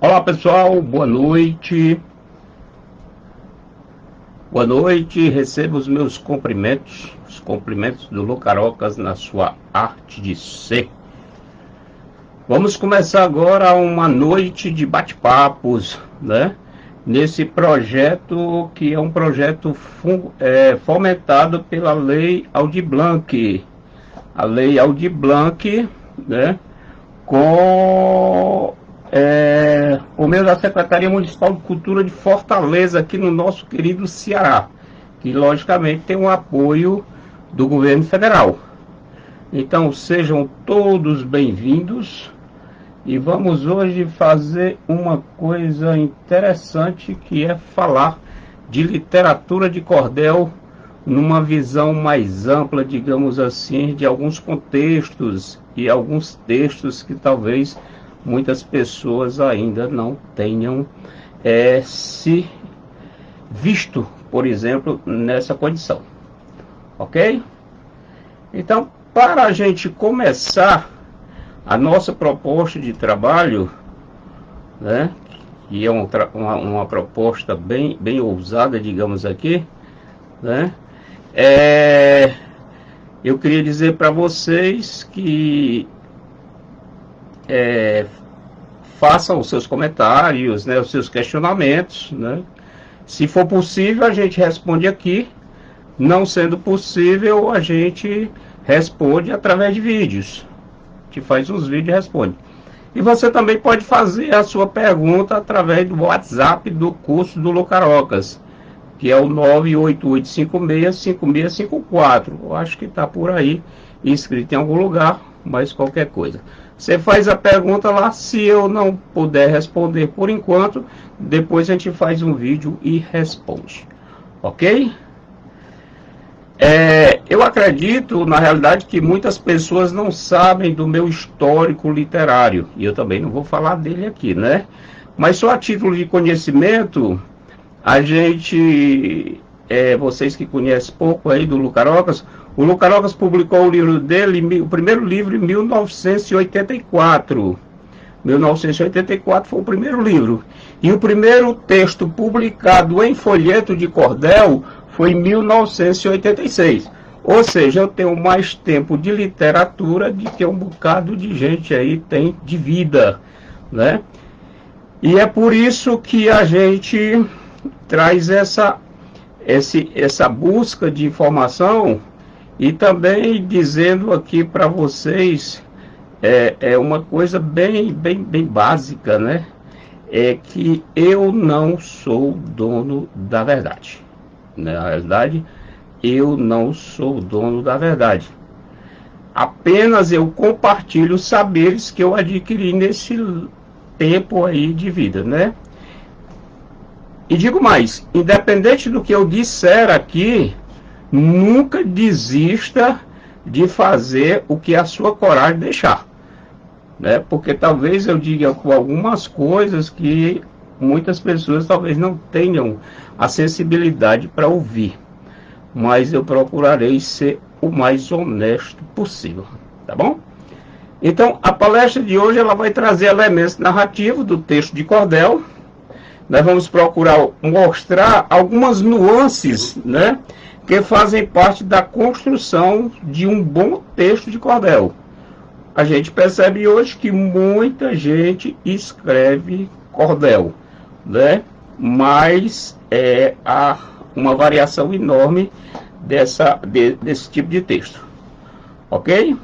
Olá pessoal, boa noite. Boa noite, receba os meus cumprimentos, os cumprimentos do Lucarocas na sua arte de ser. Vamos começar agora uma noite de bate-papos, né? Nesse projeto que é um projeto fomentado pela Lei Aldir Blanc. A Lei Aldir Blanc, né? Por meio da Secretaria Municipal de Cultura de Fortaleza, aqui no nosso querido Ceará, que logicamente tem um apoio do governo federal. Então sejam todos bem-vindos e vamos hoje fazer uma coisa interessante, que é falar de literatura de cordel numa visão mais ampla, digamos assim, de alguns contextos e alguns textos que talvez muitas pessoas ainda não tenham se visto, por exemplo, nessa condição. Ok? Então, para a gente começar a nossa proposta de trabalho, né, que é uma proposta bem ousada, digamos aqui, né, eu queria dizer para vocês que façam os seus comentários, né, os seus questionamentos, né? Se for possível, a gente responde aqui. Não sendo possível, a gente responde através de vídeos. A gente faz uns vídeos e responde. E você também pode fazer a sua pergunta através do WhatsApp do curso do Lucarocas, que é o 988565654. Eu acho que está por aí, escrito em algum lugar, mas qualquer coisa. Você faz a pergunta lá, se eu não puder responder por enquanto, depois a gente faz um vídeo e responde. Ok? Eu acredito, na realidade, que muitas pessoas não sabem do meu histórico literário, e eu também não vou falar dele aqui, né? Mas só a título de conhecimento, a gente, vocês que conhecem pouco aí do Lucarocas, o Lucarocas publicou o livro dele, o primeiro livro em 1984. 1984 foi o primeiro livro. E o primeiro texto publicado em folheto de cordel foi em 1986. Ou seja, eu tenho mais tempo de literatura do que um bocado de gente aí tem de vida, né? E é por isso que a gente traz essa busca de informação. E também dizendo aqui para vocês, uma coisa bem básica, né? É que eu não sou dono da verdade. Na realidade, eu não sou dono da verdade. Apenas eu compartilho saberes que eu adquiri nesse tempo aí de vida, né? E digo mais, independente do que eu disser aqui, nunca desista de fazer o que a sua coragem deixar, né? Porque talvez eu diga algumas coisas que muitas pessoas talvez não tenham a sensibilidade para ouvir, mas eu procurarei ser o mais honesto possível, tá bom? Então, a palestra de hoje ela vai trazer elementos narrativos do texto de cordel. Nós vamos procurar mostrar algumas nuances, né, que fazem parte da construção de um bom texto de cordel. A gente percebe hoje que muita gente escreve cordel, né? Mas há uma variação enorme desse tipo de texto. Ok?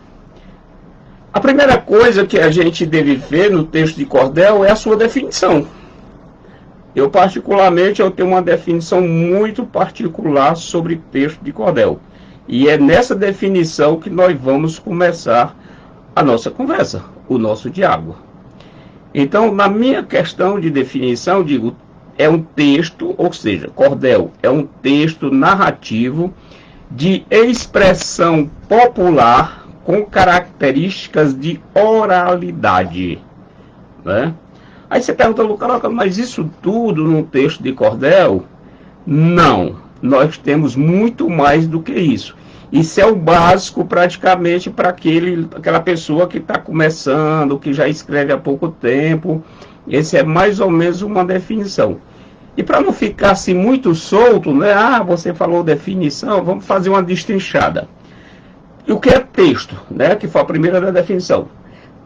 A primeira coisa que a gente deve ver no texto de cordel é a sua definição. Eu particularmente tenho uma definição muito particular sobre texto de cordel. E é nessa definição que nós vamos começar a nossa conversa, o nosso diálogo. Então, na minha questão de definição, digo, é um texto, ou seja, cordel é um texto narrativo de expressão popular com características de oralidade, né? Aí você pergunta, Lucarocas, mas isso tudo num texto de cordel? Não, nós temos muito mais do que isso. Isso é o básico praticamente para aquela pessoa que está começando, que já escreve há pouco tempo. Esse é mais ou menos uma definição. E para não ficar assim muito solto, né? Ah, você falou definição, vamos fazer uma destrinchada. E o que é texto, né? Que foi a primeira da definição.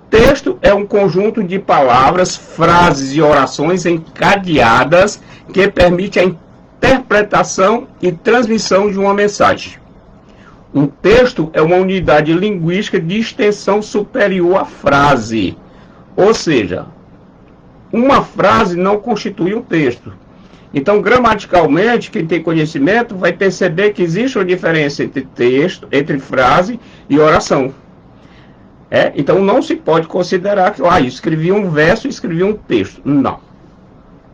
Texto é um conjunto de palavras, frases e orações encadeadas que permite a interpretação e transmissão de uma mensagem. Um texto é uma unidade linguística de extensão superior à frase. Ou seja, uma frase não constitui um texto. Então, gramaticalmente, quem tem conhecimento vai perceber que existe uma diferença entre texto, entre frase e oração. Então, não se pode considerar que, escrevi um verso e escrevi um texto. Não.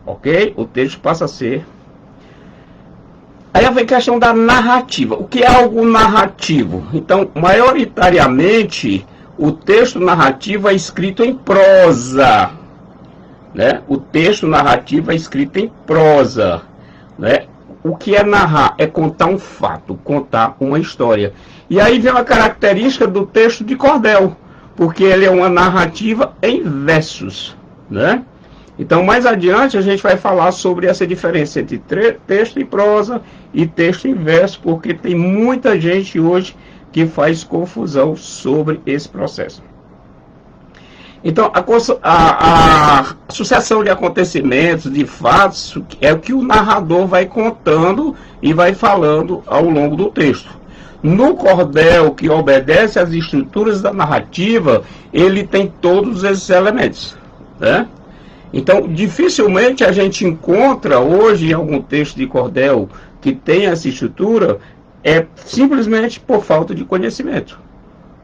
Ok? O texto passa a ser... Aí vem a questão da narrativa. O que é algo narrativo? Então, maioritariamente, o texto narrativo é escrito em prosa. Né? O texto narrativo é escrito em prosa. Né? O que é narrar? É contar um fato, contar uma história. E aí vem uma característica do texto de cordel, porque ele é uma narrativa em versos. Né? Então, mais adiante, a gente vai falar sobre essa diferença entre texto em prosa e texto em verso, porque tem muita gente hoje que faz confusão sobre esse processo. Então, a sucessão de acontecimentos, de fatos, é o que o narrador vai contando e vai falando ao longo do texto. No cordel, que obedece às estruturas da narrativa, ele tem todos esses elementos. Né? Então, dificilmente a gente encontra hoje em algum texto de cordel que tenha essa estrutura, simplesmente por falta de conhecimento.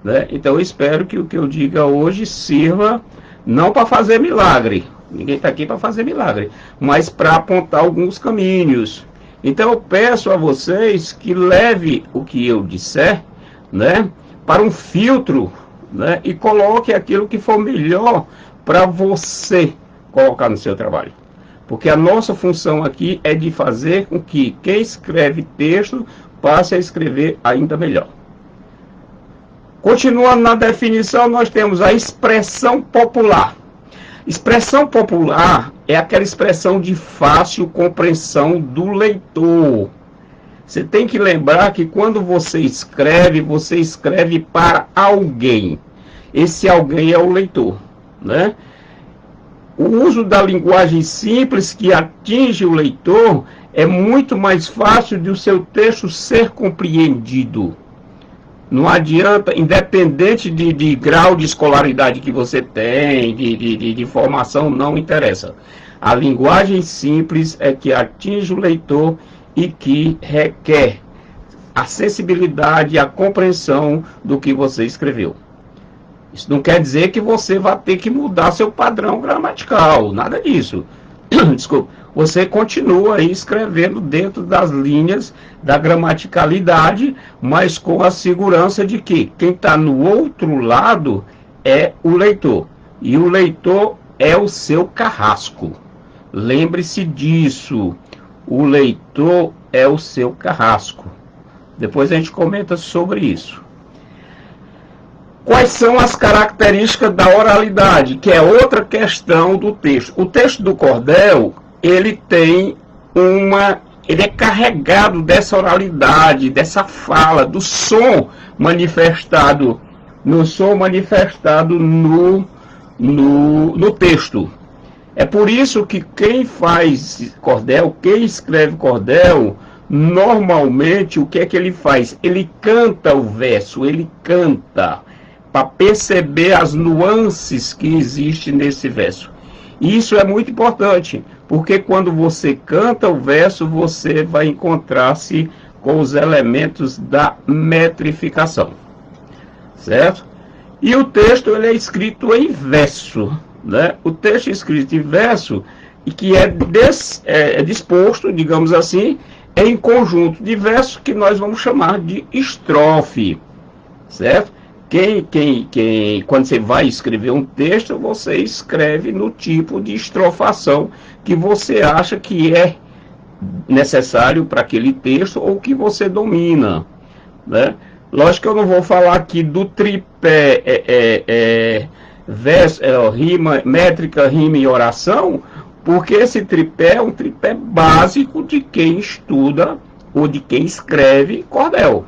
Né? Então eu espero que o que eu diga hoje sirva não para fazer milagre, ninguém está aqui para fazer milagre, mas para apontar alguns caminhos. Então eu peço a vocês que leve o que eu disser, né, para um filtro, né, e coloque aquilo que for melhor para você colocar no seu trabalho. Porque a nossa função aqui é de fazer com que quem escreve texto passe a escrever ainda melhor. Continuando na definição, nós temos a expressão popular. Expressão popular é aquela expressão de fácil compreensão do leitor. Você tem que lembrar que quando você escreve para alguém. Esse alguém é o leitor, né? O uso da linguagem simples que atinge o leitor é muito mais fácil de o seu texto ser compreendido. Não adianta, independente de grau de escolaridade que você tem, de formação, não interessa. A linguagem simples é que atinge o leitor e que requer a sensibilidade e a compreensão do que você escreveu. Isso não quer dizer que você vai ter que mudar seu padrão gramatical, nada disso. Desculpa. Você continua aí escrevendo dentro das linhas da gramaticalidade, mas com a segurança de que quem está no outro lado é o leitor. E o leitor é o seu carrasco. Lembre-se disso. O leitor é o seu carrasco. Depois a gente comenta sobre isso. Quais são as características da oralidade, que é outra questão do texto? O texto do cordel, ele é carregado dessa oralidade, dessa fala, do som manifestado, no texto. É por isso que quem faz cordel, quem escreve cordel, normalmente o que é que ele faz? Ele canta o verso, ele canta, para perceber as nuances que existem nesse verso. E isso é muito importante, porque quando você canta o verso, você vai encontrar-se com os elementos da metrificação. Certo? E o texto ele é escrito em verso. Né? O texto escrito em verso, e que é disposto, digamos assim, em conjunto de versos que nós vamos chamar de estrofe. Certo? Quando você vai escrever um texto, você escreve no tipo de estrofação que você acha que é necessário para aquele texto ou que você domina. Né? Lógico que eu não vou falar aqui do tripé rima, métrica, rima e oração, porque esse tripé é um tripé básico de quem estuda ou de quem escreve cordel.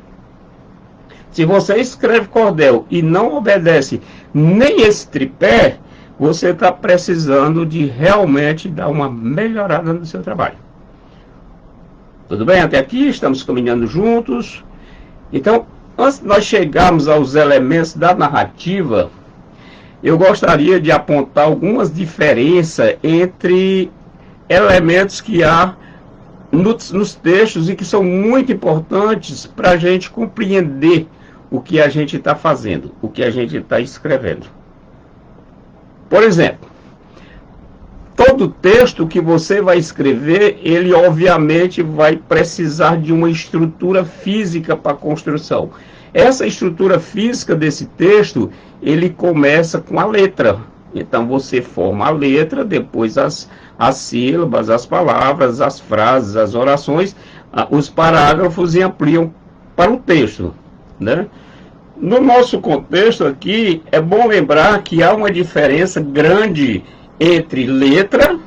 Se você escreve cordel e não obedece nem esse tripé, você está precisando de realmente dar uma melhorada no seu trabalho. Tudo bem até aqui? Estamos caminhando juntos. Então, antes de nós chegarmos aos elementos da narrativa, eu gostaria de apontar algumas diferenças entre elementos que há nos textos e que são muito importantes para a gente compreender o que a gente está fazendo, o que a gente está escrevendo. Por exemplo, todo texto que você vai escrever, ele obviamente vai precisar de uma estrutura física para a construção. Essa estrutura física desse texto, ele começa com a letra. Então você forma a letra, depois as sílabas, as palavras, as frases, as orações, os parágrafos e ampliam para o texto, né? No nosso contexto aqui, é bom lembrar que há uma diferença grande entre letra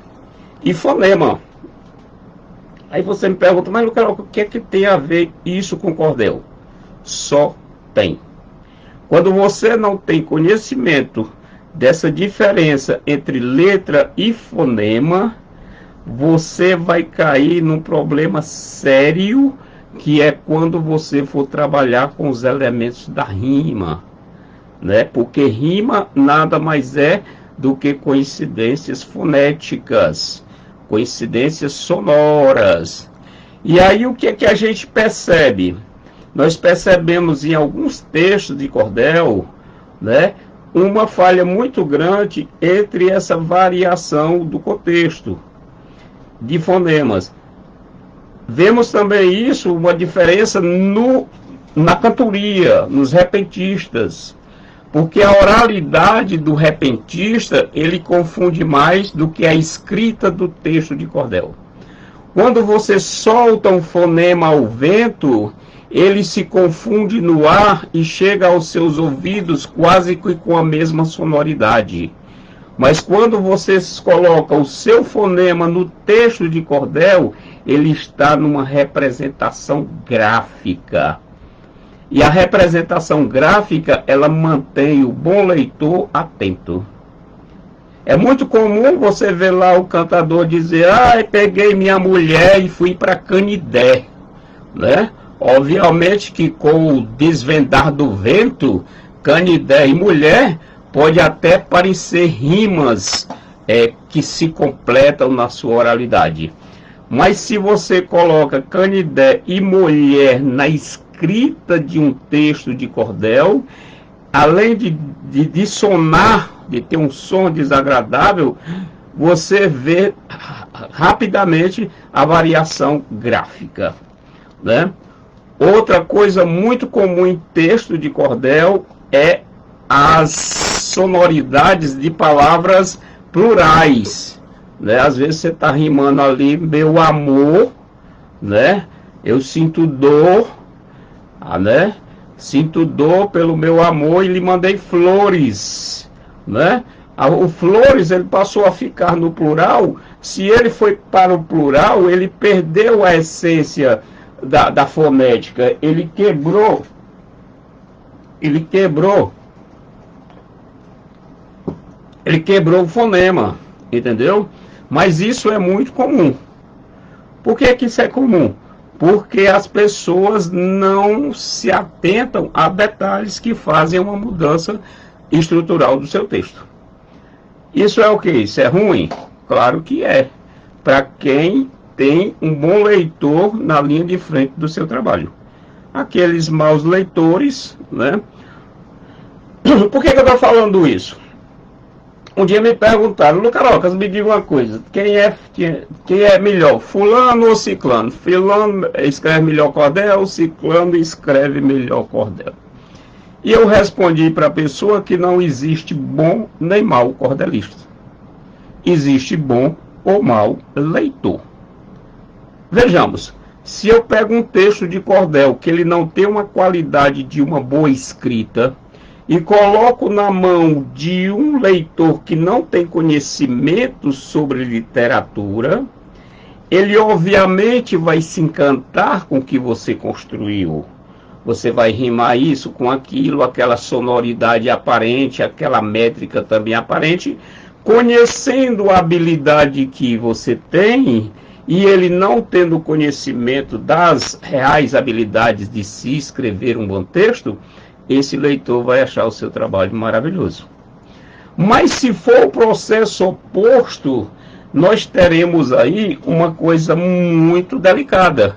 e fonema. Aí você me pergunta, mas Lucas, o que é que tem a ver isso com cordel? Só tem. Quando você não tem conhecimento dessa diferença entre letra e fonema, você vai cair num problema sério, que é quando você for trabalhar com os elementos da rima, né? Porque rima nada mais é do que coincidências fonéticas, coincidências sonoras. E aí o que é que a gente percebe? Nós percebemos em alguns textos de cordel, né, uma falha muito grande entre essa variação do contexto de fonemas. Vemos também isso, uma diferença na cantoria, nos repentistas, porque a oralidade do repentista, ele confunde mais do que a escrita do texto de cordel. Quando você solta um fonema ao vento, ele se confunde no ar e chega aos seus ouvidos quase que com a mesma sonoridade. Mas quando você coloca o seu fonema no texto de cordel, ele está numa representação gráfica. E a representação gráfica, ela mantém o bom leitor atento. É muito comum você ver lá o cantador dizer, peguei minha mulher e fui para Canidé, né? Obviamente que com o desvendar do vento, Canidé e mulher pode até parecer rimas que se completam na sua oralidade. Mas se você coloca Canidé e mulher na escrita de um texto de cordel, além de sonar, de ter um som desagradável, você vê rapidamente a variação gráfica, né? Outra coisa muito comum em texto de cordel é as sonoridades de palavras plurais, né? Às vezes você está rimando ali, meu amor, né? Eu sinto dor, né? Sinto dor pelo meu amor e lhe mandei flores, né? O flores, ele passou a ficar no plural. Se ele foi para o plural, ele perdeu a essência da fonética. Ele quebrou o fonema, entendeu? Mas isso é muito comum. Por que que isso é comum? Porque as pessoas não se atentam a detalhes que fazem uma mudança estrutural do seu texto. Isso é o que? Isso é ruim? Claro que é. Para quem tem um bom leitor na linha de frente do seu trabalho. Aqueles maus leitores, né? Por que eu estou falando isso? Um dia me perguntaram, Lucas, me diga uma coisa, quem é melhor, fulano ou ciclano? Fulano escreve melhor cordel, ciclano escreve melhor cordel. E eu respondi para a pessoa que não existe bom nem mau cordelista. Existe bom ou mau leitor. Vejamos, Se eu pego um texto de cordel que ele não tem uma qualidade de uma boa escrita e coloco na mão de um leitor que não tem conhecimento sobre literatura, ele obviamente vai se encantar com o que você construiu. Você vai rimar isso com aquilo, aquela sonoridade aparente, aquela métrica também aparente, conhecendo a habilidade que você tem e ele não tendo conhecimento das reais habilidades de se escrever um bom texto, esse leitor vai achar o seu trabalho maravilhoso. Mas se for o processo oposto, nós teremos aí uma coisa muito delicada.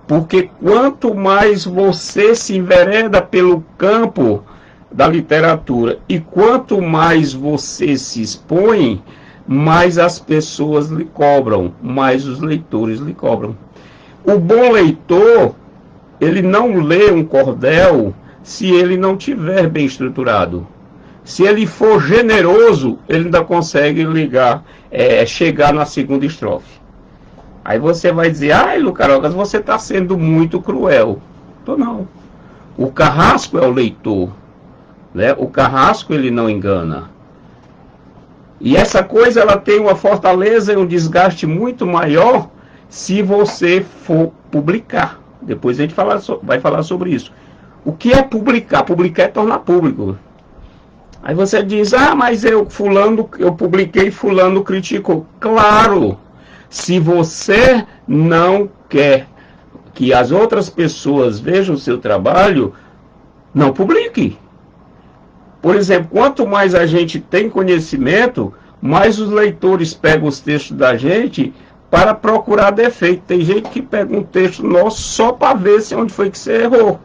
Porque quanto mais você se envereda pelo campo da literatura e quanto mais você se expõe, mais as pessoas lhe cobram, mais os leitores lhe cobram. O bom leitor, ele não lê um cordel se ele não tiver bem estruturado. Se ele for generoso, ele ainda consegue chegar na segunda estrofe. Aí você vai dizer, ai, Lucarocas, você está sendo muito cruel. Tô não. O carrasco é o leitor, né? O carrasco ele não engana. E essa coisa ela tem uma fortaleza e um desgaste muito maior se você for publicar. Depois a gente vai falar sobre isso. O que é publicar? Publicar é tornar público. Aí você diz, ah, mas eu publiquei, fulano criticou. Claro! Se você não quer que as outras pessoas vejam o seu trabalho, não publique. Por exemplo, quanto mais a gente tem conhecimento, mais os leitores pegam os textos da gente para procurar defeito. Tem gente que pega um texto nosso só para ver se onde foi que você errou.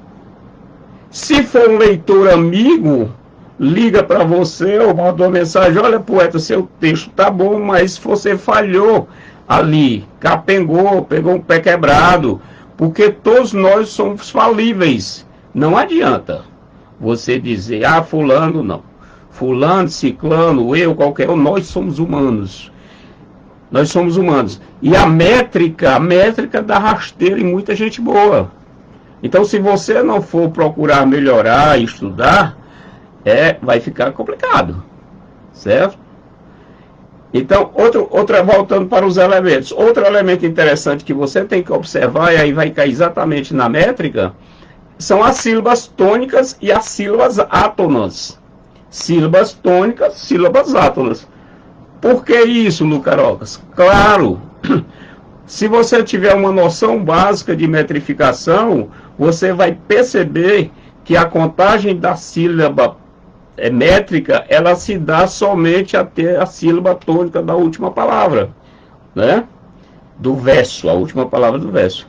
Se for um leitor amigo, liga para você ou manda uma mensagem, olha, poeta, seu texto tá bom, mas você falhou ali, capengou, pegou um pé quebrado, porque todos nós somos falíveis. Não adianta você dizer, ah, fulano não. Fulano, ciclano, eu, qualquer um, nós somos humanos. Nós somos humanos. E a métrica dá rasteira em muita gente boa. Então, se você não for procurar melhorar, estudar, vai ficar complicado, certo? Então, voltando para os elementos, outro elemento interessante que você tem que observar, e aí vai cair exatamente na métrica, são as sílabas tônicas e as sílabas átonas. Sílabas tônicas, sílabas átonas. Por que isso, Lucarocas? Claro, se você tiver uma noção básica de metrificação, você vai perceber que a contagem da sílaba métrica, ela se dá somente até a sílaba tônica da última palavra, né? Do verso, a última palavra do verso,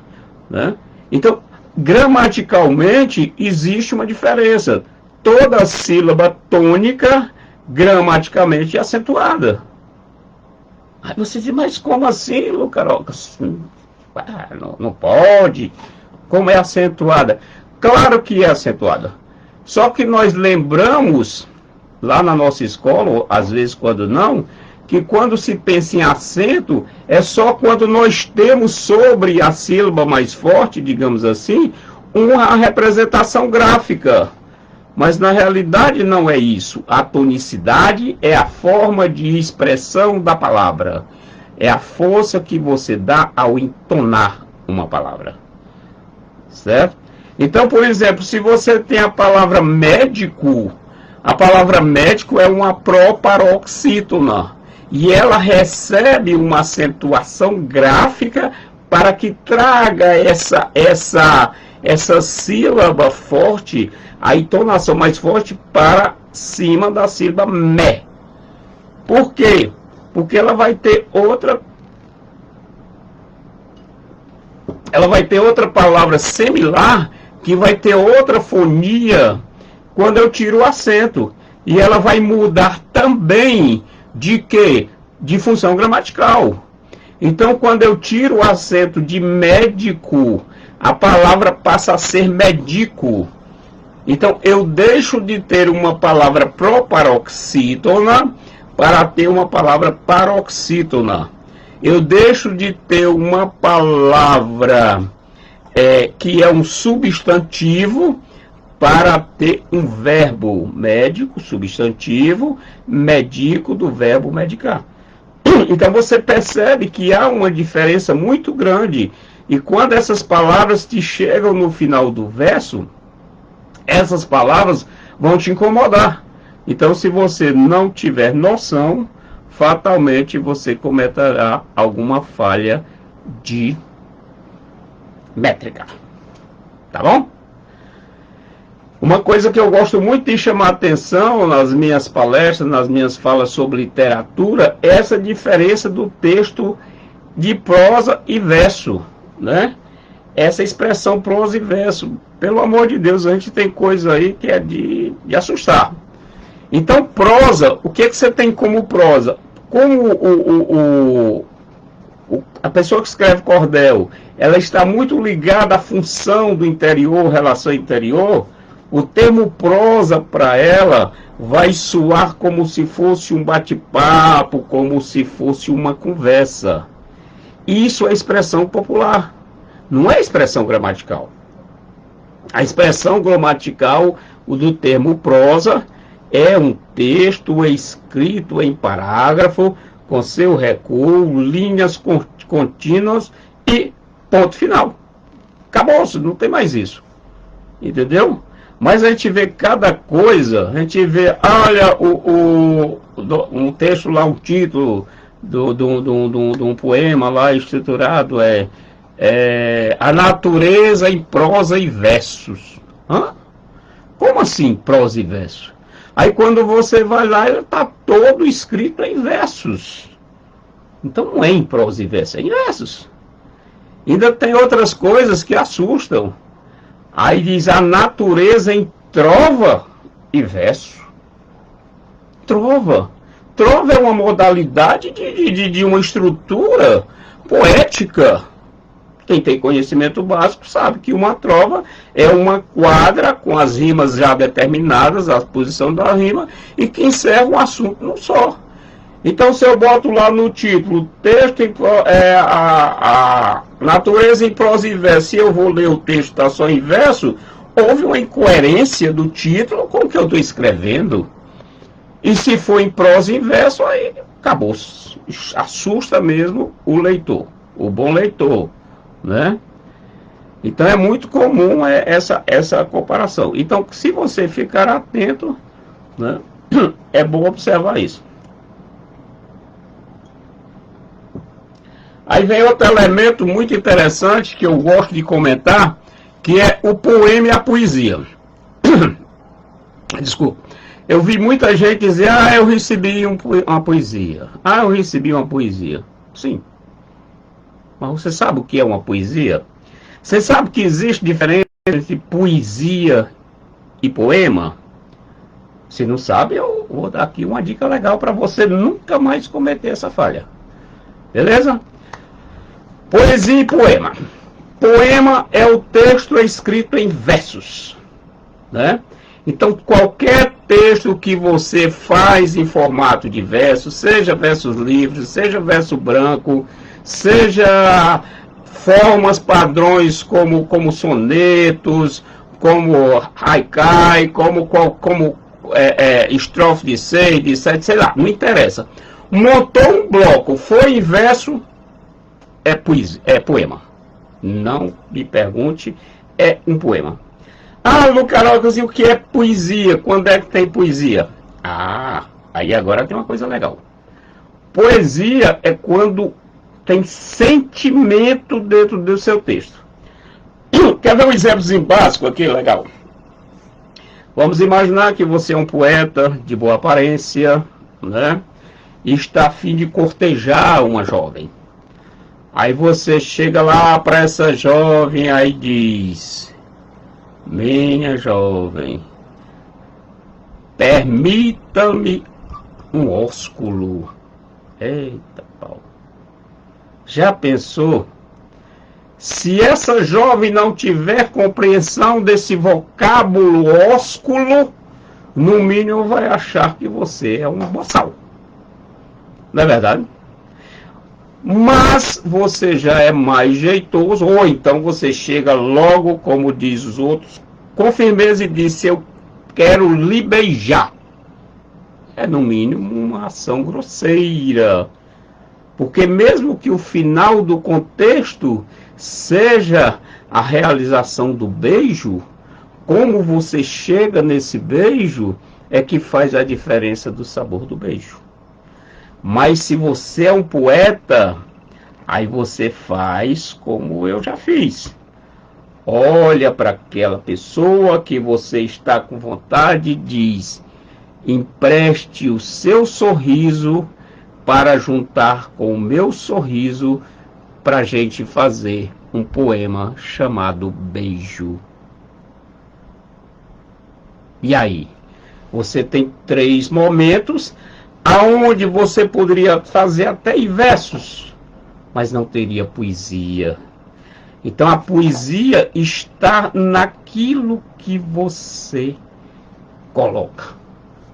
né? Então, gramaticalmente, existe uma diferença. Toda sílaba tônica, gramaticamente, é acentuada. Aí você diz, mas como assim, Lucarocas? Não pode. Como é acentuada? Claro que é acentuada. Só que nós lembramos, lá na nossa escola, às vezes quando não, que quando se pensa em acento, é só quando nós temos sobre a sílaba mais forte, digamos assim, uma representação gráfica. Mas na realidade não é isso. A tonicidade é a forma de expressão da palavra. É a força que você dá ao entonar uma palavra. Certo? Então, por exemplo, se você tem a palavra médico é uma proparoxítona. E ela recebe uma acentuação gráfica para que traga essa sílaba forte, a entonação mais forte para cima da sílaba mé. Por quê? Porque ela vai ter outra palavra similar que vai ter outra fonia quando eu tiro o acento. E ela vai mudar também de quê? De função gramatical. Então, quando eu tiro o acento de médico, a palavra passa a ser médico. Então, eu deixo de ter uma palavra proparoxítona para ter uma palavra paroxítona. Eu deixo de ter uma palavra que é um substantivo para ter um verbo médico, substantivo, médico do verbo medicar. Então você percebe que há uma diferença muito grande. E quando essas palavras te chegam no final do verso, essas palavras vão te incomodar. Então, se você não tiver noção, fatalmente você cometerá alguma falha de métrica. Tá bom? Uma coisa que eu gosto muito de chamar a atenção nas minhas palestras, nas minhas falas sobre literatura, é essa diferença do texto de prosa e verso, né? Essa expressão prosa e verso. Pelo amor de Deus, a gente tem coisa aí que é de assustar. Então, prosa, o que você tem como prosa? Como a pessoa que escreve cordel, ela está muito ligada à função do interior, relação interior, o termo prosa para ela vai soar como se fosse um bate-papo, como se fosse uma conversa. Isso é expressão popular, não é expressão gramatical. A expressão gramatical do termo prosa é um texto escrito em parágrafo, com seu recuo, linhas contínuas e ponto final. Acabou-se, não tem mais isso. Entendeu? Mas a gente vê cada coisa, a gente vê, olha, um texto lá, um título de um poema lá estruturado A Natureza em Prosa e Versos. Hã? Como assim prosa e verso? Aí quando você vai lá, ele está todo escrito em versos. Então não é em prosa e verso, é em versos. Ainda tem outras coisas que assustam. Aí diz a natureza em trova e verso. Trova. Trova é uma modalidade de uma estrutura poética. Quem tem conhecimento básico sabe que uma trova é uma quadra com as rimas já determinadas, a posição da rima, e que encerra um assunto num só. Então, se eu boto lá no título, texto a natureza em prosa e verso, se eu vou ler o texto está só em verso, houve uma incoerência do título com o que eu estou escrevendo. E se for em prosa e verso, aí acabou. Assusta mesmo o leitor, o bom leitor, né? Então é muito comum essa comparação. Então, se você ficar atento, né, é bom observar isso. Aí vem outro elemento muito interessante que eu gosto de comentar, que é o poema e a poesia. Desculpa. Eu vi muita gente dizer, eu recebi uma poesia. Eu recebi uma poesia. Sim. Mas você sabe o que é uma poesia? Você sabe que existe diferença entre poesia e poema? Se não sabe, eu vou dar aqui uma dica legal para você nunca mais cometer essa falha. Beleza? Poesia e poema. Poema é o texto escrito em versos, né? Então, qualquer texto que você faz em formato de verso, seja versos livres, seja verso branco, seja formas padrões como sonetos, como haikai, como estrofe de 6, de 7, sei lá, não interessa. Montou um bloco, foi em verso, é poema. Não me pergunte, é um poema. Lucarocas, e o que é poesia? Quando é que tem poesia? Aí agora tem uma coisa legal. Poesia é quando tem sentimento dentro do seu texto. Quer ver um exemplo básico aqui, legal? Vamos imaginar que você é um poeta de boa aparência, né? E está a fim de cortejar uma jovem. Aí você chega lá para essa jovem, aí diz: minha jovem, permita-me um ósculo. Eita pau. Já pensou? Se essa jovem não tiver compreensão desse vocábulo ósculo, no mínimo vai achar que você é um boçal. Não é verdade? Mas você já é mais jeitoso, ou então você chega logo, como diz os outros, com firmeza e diz: eu quero lhe beijar. É no mínimo uma ação grosseira. Porque mesmo que o final do contexto seja a realização do beijo, como você chega nesse beijo é que faz a diferença do sabor do beijo. Mas se você é um poeta, aí você faz como eu já fiz. Olha para aquela pessoa que você está com vontade e diz: empreste o seu sorriso para juntar com o meu sorriso para a gente fazer um poema chamado Beijo. E aí? Você tem 3 momentos aonde você poderia fazer até em versos, mas não teria poesia. Então a poesia está naquilo que você coloca,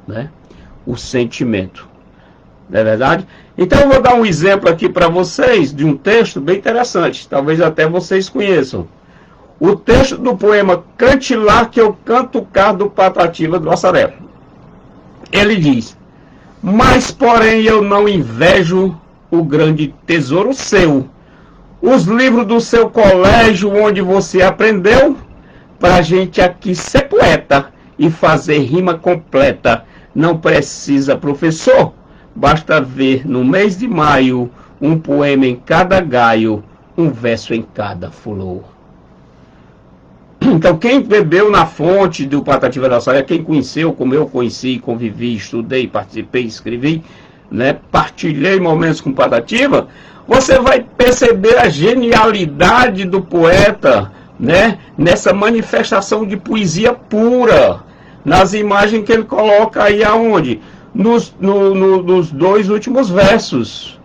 né? O sentimento. Não é verdade? Então eu vou dar um exemplo aqui para vocês de um texto bem interessante, talvez até vocês conheçam. O texto do poema Cante Lá que eu canto o cardo Patativa do Assaré. Ele diz: mas porém eu não invejo o grande tesouro seu, os livros do seu colégio onde você aprendeu, pra gente aqui ser poeta e fazer rima completa. Não precisa professor, basta ver no mês de maio um poema em cada galho, um verso em cada flor. Então, quem bebeu na fonte do Patativa da Assaré, quem conheceu, como eu conheci, convivi, estudei, participei, escrevi, né, partilhei momentos com Patativa, você vai perceber a genialidade do poeta, né, nessa manifestação de poesia pura, nas imagens que ele coloca aí aonde? Nos 2 últimos versos.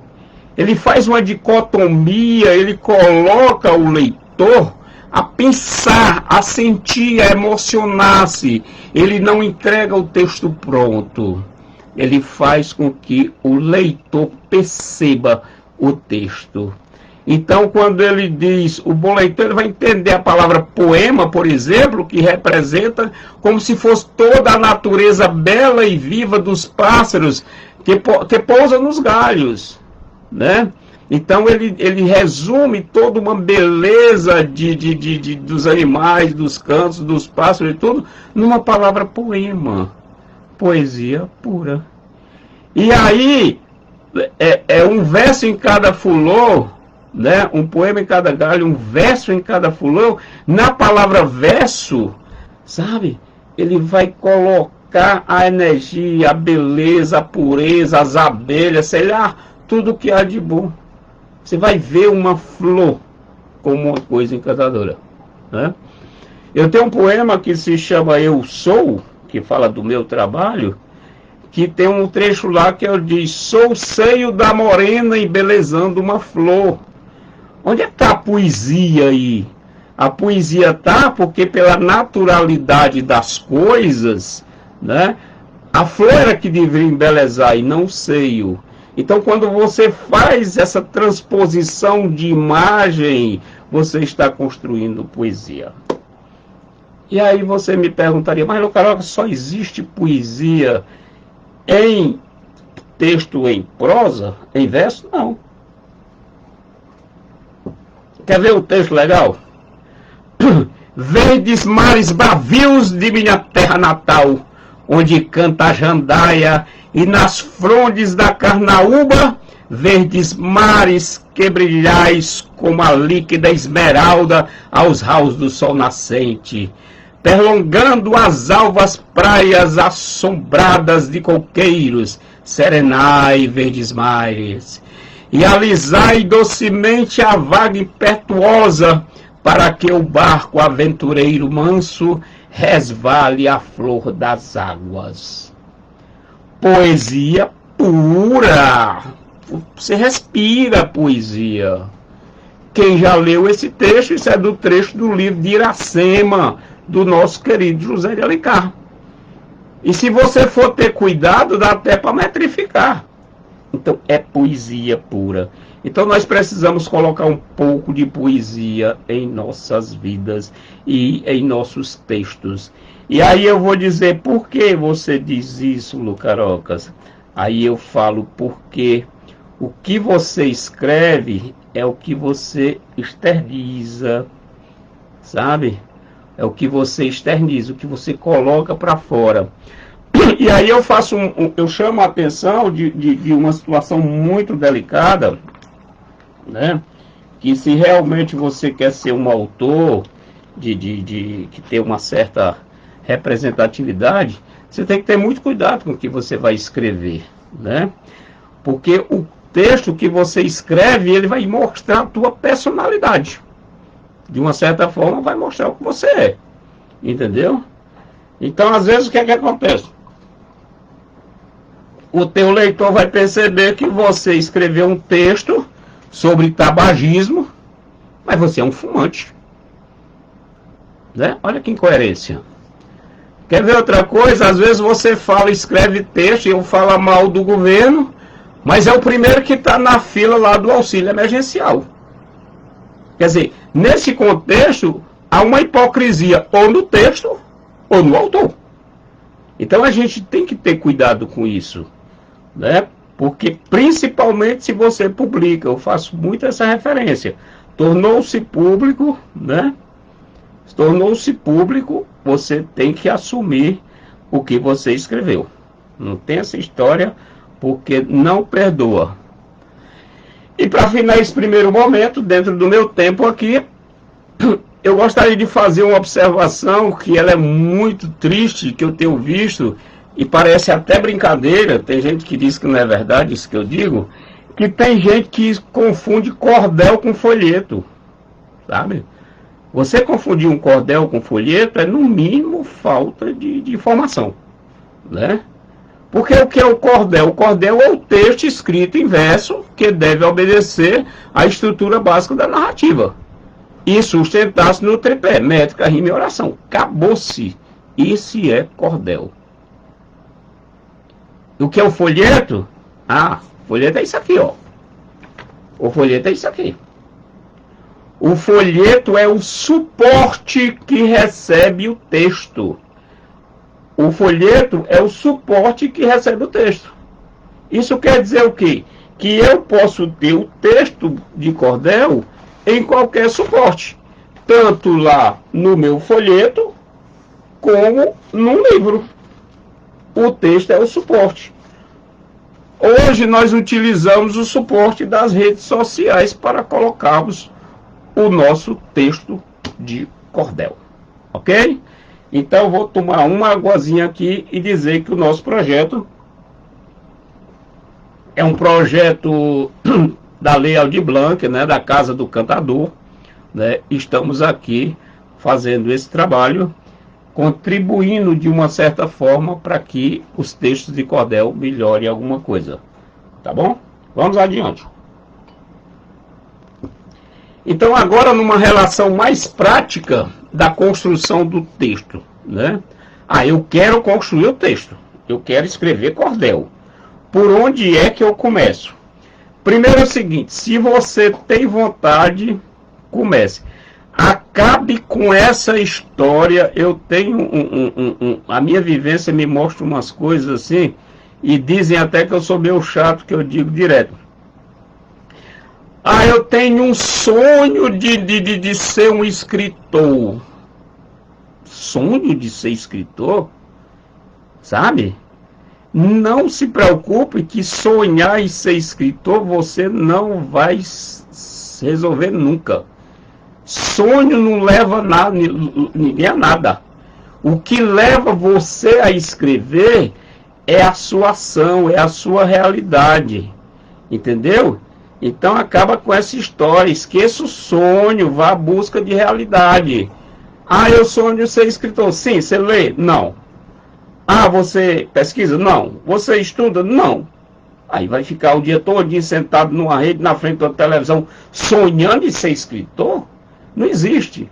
Ele faz uma dicotomia, ele coloca o leitor a pensar, a sentir, a emocionar-se. Ele não entrega o texto pronto. Ele faz com que o leitor perceba o texto. Então, quando ele diz, o bom leitor, ele vai entender a palavra poema, por exemplo, que representa como se fosse toda a natureza bela e viva dos pássaros que pousam nos galhos, né? Então ele resume toda uma beleza dos animais, dos cantos, dos pássaros e tudo, numa palavra poema. Poesia pura. E aí, é um verso em cada fulô, né? Um poema em cada galho, um verso em cada fulô. Na palavra verso, sabe? Ele vai colocar a energia, a beleza, a pureza, as abelhas, sei lá, tudo que há de bom. Você vai ver uma flor como uma coisa encantadora, né? Eu tenho um poema que se chama Eu Sou, que fala do meu trabalho, que tem um trecho lá que eu diz: sou o seio da morena embelezando uma flor. Onde é que está a poesia aí? A poesia está porque pela naturalidade das coisas, né? A flor era que deveria embelezar e não o seio. Então, quando você faz essa transposição de imagem, você está construindo poesia. E aí você me perguntaria: mas, Lucaroca, só existe poesia em texto, em prosa, em verso? Não. Quer ver um texto legal? Verdes mares bravios de minha terra natal, onde canta a jandaia, e nas frondes da Carnaúba, verdes mares que brilhais como a líquida esmeralda aos raios do sol nascente, perlongando as alvas praias assombradas de coqueiros, serenai, verdes mares, e alisai docemente a vaga impetuosa, para que o barco aventureiro manso resvale a flor das águas. Poesia pura. Você respira poesia. Quem já leu esse texto, isso é do trecho do livro de Iracema, do nosso querido José de Alencar. E se você for ter cuidado, dá até para metrificar. Então é poesia pura. Então nós precisamos colocar um pouco de poesia em nossas vidas e em nossos textos. E aí eu vou dizer por que você diz isso, Lucarocas. Aí eu falo porque o que você escreve é o que você externiza, sabe? É o que você externiza, o que você coloca para fora. E aí eu faço eu chamo a atenção de uma situação muito delicada, né? Que se realmente você quer ser um autor que tem uma certa representatividade, você tem que ter muito cuidado com o que você vai escrever, né? Porque o texto que você escreve, ele vai mostrar a tua personalidade. De uma certa forma, vai mostrar o que você é. Entendeu? Então, às vezes, o que é que acontece? O teu leitor vai perceber que você escreveu um texto sobre tabagismo, mas você é um fumante. Né? Olha que incoerência. Quer ver outra coisa? Às vezes você escreve texto e eu falo mal do governo, mas é o primeiro que está na fila lá do auxílio emergencial. Quer dizer, nesse contexto, há uma hipocrisia ou no texto ou no autor. Então a gente tem que ter cuidado com isso, né? Porque principalmente se você publica, eu faço muito essa referência, tornou-se público, né? Tornou-se público, você tem que assumir o que você escreveu. Não tem essa história, porque não perdoa. E para finalizar esse primeiro momento, dentro do meu tempo aqui, eu gostaria de fazer uma observação que ela é muito triste, que eu tenho visto, e parece até brincadeira, tem gente que diz que não é verdade isso que eu digo, que tem gente que confunde cordel com folheto, sabe? Você confundir um cordel com folheto é, no mínimo, falta de informação, né? Porque o que é o cordel? O cordel é o texto escrito em verso que deve obedecer à estrutura básica da narrativa e sustentar-se no tripé, métrica, rima e oração. Acabou-se. Isso é cordel. O que é o folheto? Ah, o folheto é isso aqui, ó. O folheto é isso aqui. O folheto é o suporte que recebe o texto. O folheto é o suporte que recebe o texto. Isso quer dizer o quê? Que eu posso ter o texto de cordel em qualquer suporte. Tanto lá no meu folheto, como no livro. O texto é o suporte. Hoje nós utilizamos o suporte das redes sociais para colocarmos o nosso texto de cordel, ok? Então eu vou tomar uma aguazinha aqui e dizer que o nosso projeto é um projeto da Lei Aldir Blanc, né, da Casa do Cantador, né? Estamos aqui fazendo esse trabalho, contribuindo de uma certa forma para que os textos de cordel melhorem alguma coisa, tá bom? Vamos adiante. Então agora numa relação mais prática da construção do texto, né? Eu quero construir o texto, eu quero escrever cordel. Por onde é que eu começo? Primeiro é o seguinte, se você tem vontade, comece. Acabe com essa história, eu tenho a minha vivência me mostra umas coisas assim, e dizem até que eu sou meio chato, que eu digo direto. Eu tenho um sonho de ser um escritor. Sonho de ser escritor? Sabe? Não se preocupe que sonhar em ser escritor você não vai resolver nunca. Sonho não leva ninguém a nada. O que leva você a escrever é a sua ação, é a sua realidade. Entendeu? Então acaba com essa história, esqueça o sonho, vá à busca de realidade. Eu sonho ser escritor. Sim, você lê? Não. Você pesquisa? Não. Você estuda? Não. Aí vai ficar o dia todo sentado numa rede, na frente da televisão, sonhando em ser escritor? Não existe.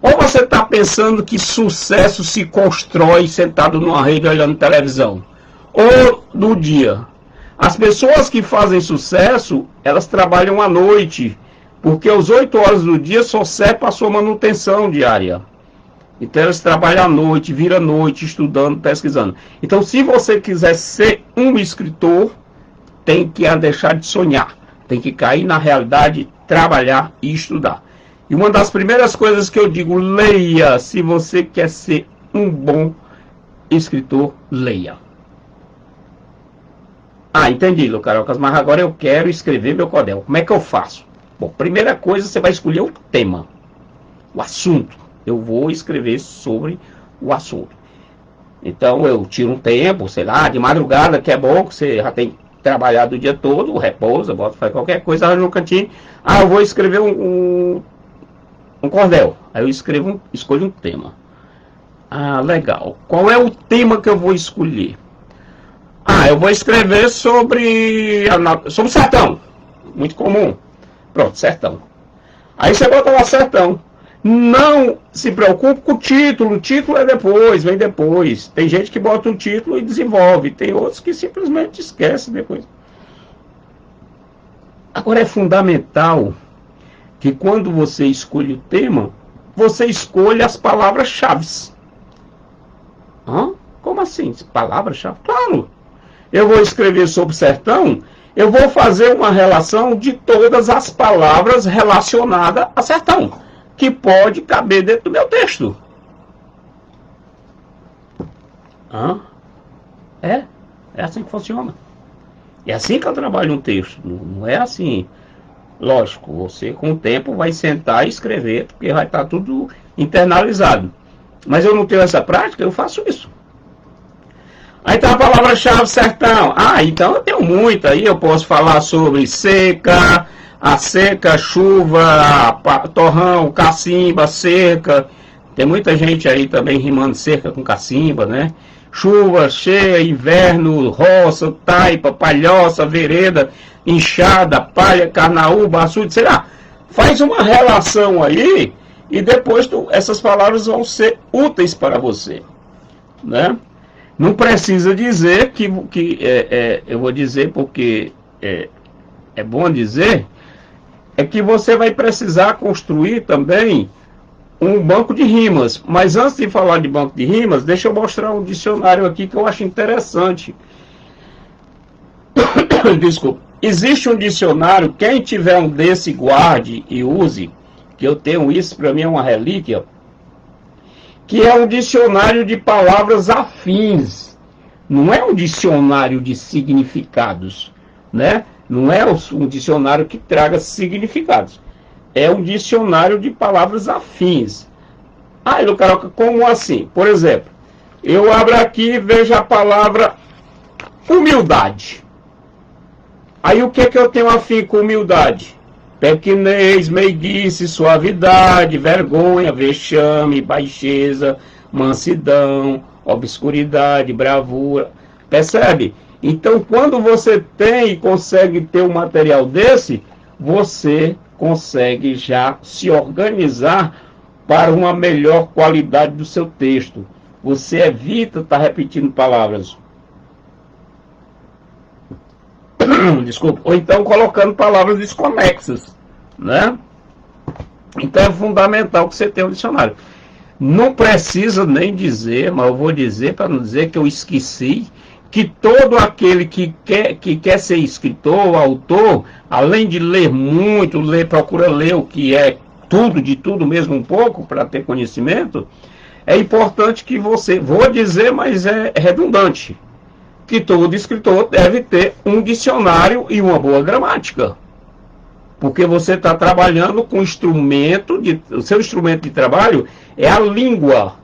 Ou você está pensando que sucesso se constrói sentado numa rede olhando televisão? Ou no dia? As pessoas que fazem sucesso, elas trabalham à noite, porque as 8 horas do dia só serve para a sua manutenção diária. Então elas trabalham à noite, vira noite, estudando, pesquisando. Então, se você quiser ser um escritor, tem que deixar de sonhar. Tem que cair na realidade, trabalhar e estudar. E uma das primeiras coisas que eu digo, leia. Se você quer ser um bom escritor, leia. Ah, entendi, Lucarocas, mas agora eu quero escrever meu cordel. Como é que eu faço? Bom, primeira coisa, você vai escolher o tema, o assunto. Eu vou escrever sobre o assunto. Então eu tiro um tempo, sei lá, de madrugada, que é bom, que você já tem trabalhado o dia todo, repousa, bota, faz qualquer coisa, arranja um cantinho. Ah, eu vou escrever um cordel. Aí eu escolho um tema. Ah, legal. Qual é o tema que eu vou escolher? Ah, eu vou escrever sobre sertão. Muito comum. Pronto, sertão. Aí você bota lá sertão. Não se preocupe com o título. O título é depois, vem depois. Tem gente que bota um título e desenvolve. Tem outros que simplesmente esquecem depois. Agora é fundamental que quando você escolhe o tema, você escolha as palavras-chave. Como assim? Palavras-chave? Claro! Eu vou escrever sobre sertão, eu vou fazer uma relação de todas as palavras relacionadas a sertão, que pode caber dentro do meu texto. É assim que funciona. É assim que eu trabalho um texto, não é assim. Lógico, você com o tempo vai sentar e escrever, porque vai estar tudo internalizado. Mas eu não tenho essa prática, eu faço isso. Aí tá a palavra-chave sertão. Ah, então eu tenho muito aí, eu posso falar sobre seca, a seca, chuva, torrão, cacimba, cerca. Tem muita gente aí também rimando cerca com cacimba, né? Chuva, cheia, inverno, roça, taipa, palhoça, vereda, enxada, palha, carnaúba, açude, sei lá. Faz uma relação aí e depois essas palavras vão ser úteis para você, né? Não precisa dizer eu vou dizer porque é bom dizer, é que você vai precisar construir também um banco de rimas. Mas antes de falar de banco de rimas, deixa eu mostrar um dicionário aqui que eu acho interessante. Desculpa. Existe um dicionário, quem tiver um desse, guarde e use, que eu tenho isso, para mim é uma relíquia, que é um dicionário de palavras afins. Não é um dicionário de significados, né? Não é um dicionário que traga significados. É um dicionário de palavras afins. Ah, Lucaroca, como assim? Por exemplo, eu abro aqui e vejo a palavra humildade. Aí o que é que eu tenho afim com humildade? Pequenez, meiguice, suavidade, vergonha, vexame, baixeza, mansidão, obscuridade, bravura. Percebe? Então, quando você tem e consegue ter um material desse, você consegue já se organizar para uma melhor qualidade do seu texto. Você evita estar repetindo palavras. Desculpa. Ou então colocando palavras desconexas, né? Então é fundamental que você tenha um dicionário. Não precisa nem dizer, mas eu vou dizer para não dizer que eu esqueci, que todo aquele que quer ser escritor, autor, além de ler muito, procura ler o que é tudo, de tudo mesmo um pouco, para ter conhecimento, é importante que você, vou dizer, mas é redundante, que todo escritor deve ter um dicionário e uma boa gramática. Porque você está trabalhando com o seu instrumento de trabalho é a língua.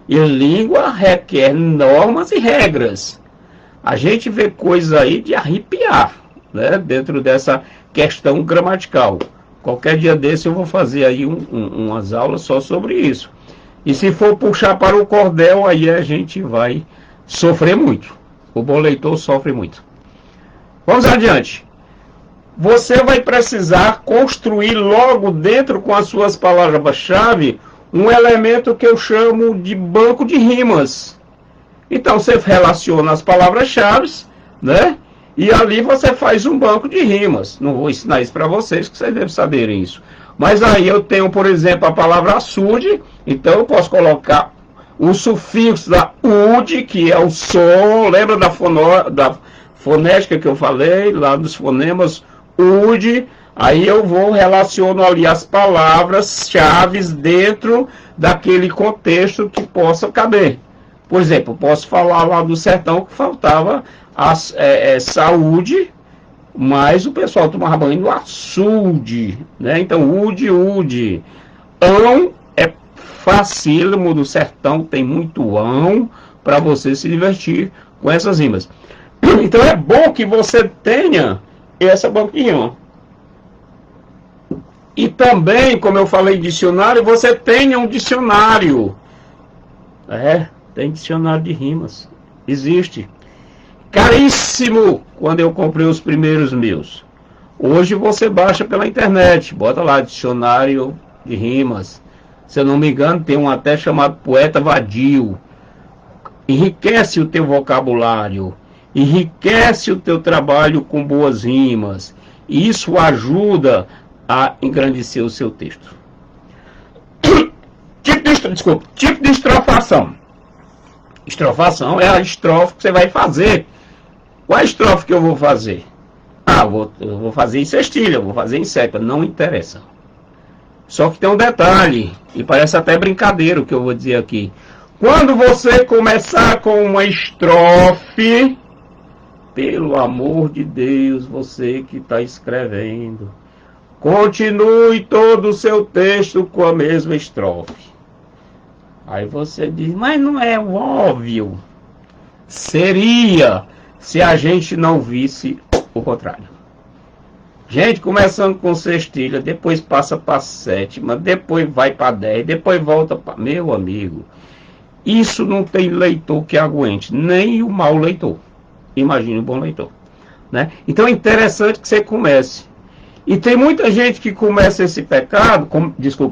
E a língua requer normas e regras. A gente vê coisas aí de arrepiar, né, dentro dessa questão gramatical. Qualquer dia desse eu vou fazer aí umas aulas só sobre isso. E se for puxar para o cordel, aí a gente vai sofrer muito. O bom leitor sofre muito. Vamos adiante. Você vai precisar construir logo dentro com as suas palavras-chave um elemento que eu chamo de banco de rimas. Então você relaciona as palavras-chave, né? E ali você faz um banco de rimas. Não vou ensinar isso para vocês, que vocês devem saber isso. Mas aí eu tenho, por exemplo, a palavra açude, então eu posso colocar o sufixo da ud, que é o som, lembra da fonética que eu falei, lá dos fonemas, ud, aí eu vou relaciono ali as palavras-chave dentro daquele contexto que possa caber. Por exemplo, posso falar lá do sertão que faltava saúde, mas o pessoal tomava banho no açude, né? Então, ude. Ão é facílimo do sertão, tem muito ão para você se divertir com essas rimas. Então, é bom que você tenha essa banquinha. E também, como eu falei, dicionário, você tenha um dicionário. Tem dicionário de rimas. Existe. Caríssimo quando eu comprei os primeiros meus. Hoje você baixa pela internet, bota lá dicionário de rimas. Se eu não me engano, tem um até chamado Poeta Vadio. Enriquece o teu vocabulário, enriquece o teu trabalho com boas rimas. E isso ajuda a engrandecer o seu texto. Tipo de estrofação. Estrofação é a estrofe que você vai fazer. Qual é a estrofe que eu vou fazer? Eu vou fazer em sextilha, vou fazer em séquia, não interessa. Só que tem um detalhe, e parece até brincadeira o que eu vou dizer aqui. Quando você começar com uma estrofe, pelo amor de Deus, você que está escrevendo, continue todo o seu texto com a mesma estrofe. Aí você diz, mas não é óbvio. Seria se a gente não visse o contrário. Gente, começando com sextilha, depois passa para sétima, depois vai para 10, depois volta para... Meu amigo, isso não tem leitor que aguente, nem o mau leitor. Imagine o bom leitor, né? Então é interessante que você comece. E tem muita gente que começa esse pecado,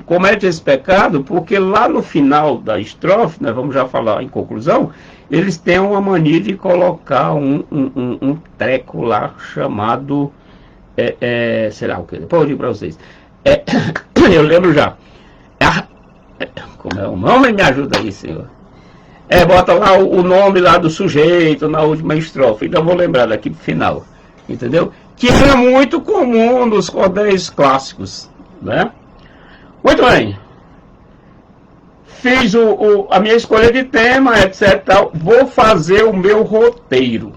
comete esse pecado, porque lá no final da estrofe, nós vamos já falar em conclusão, eles têm uma mania de colocar um treco lá chamado, sei lá o que, depois eu digo para vocês. Eu lembro já. Como é o nome? Me ajuda aí, senhor. Bota lá o nome lá do sujeito na última estrofe, então eu vou lembrar daqui pro final, entendeu? Que era muito comum nos cordéis clássicos, né? Muito bem. Fiz a minha escolha de tema, etc. Tal. Vou fazer o meu roteiro.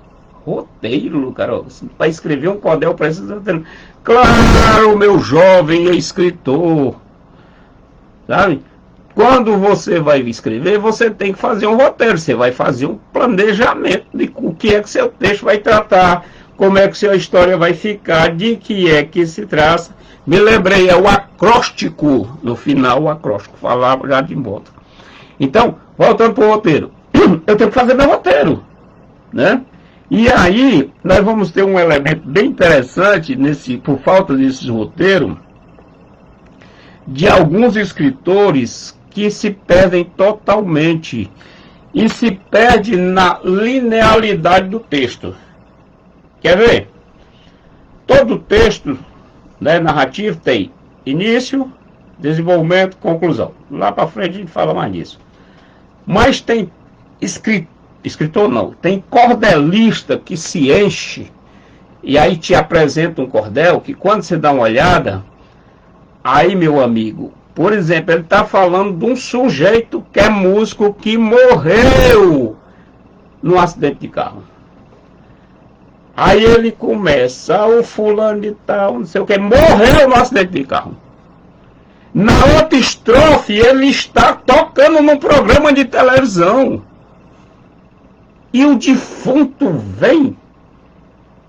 Roteiro, cara? Para escrever um cordel precisa ter... Claro, meu jovem escritor. Sabe? Quando você vai escrever, você tem que fazer um roteiro. Você vai fazer um planejamento de o que é que seu texto vai tratar, como é que sua história vai ficar, de que é que se traça. Me lembrei, é o acróstico, no final o acróstico, falava já de modo. Então, voltando para o roteiro, eu tenho que fazer meu roteiro, né? E aí, nós vamos ter um elemento bem interessante, por falta desse roteiro, de alguns escritores que se perdem totalmente, e se perde na linearidade do texto. Quer ver? Todo texto, né, narrativo tem início, desenvolvimento, conclusão. Lá para frente a gente fala mais nisso. Mas tem escritor não, tem cordelista que se enche, e aí te apresenta um cordel que quando você dá uma olhada, aí meu amigo, por exemplo, ele está falando de um sujeito que é músico que morreu num acidente de carro. Aí ele começa, o fulano de tal, não sei o que, morreu no acidente de carro. Na outra estrofe, ele está tocando num programa de televisão. E o defunto vem.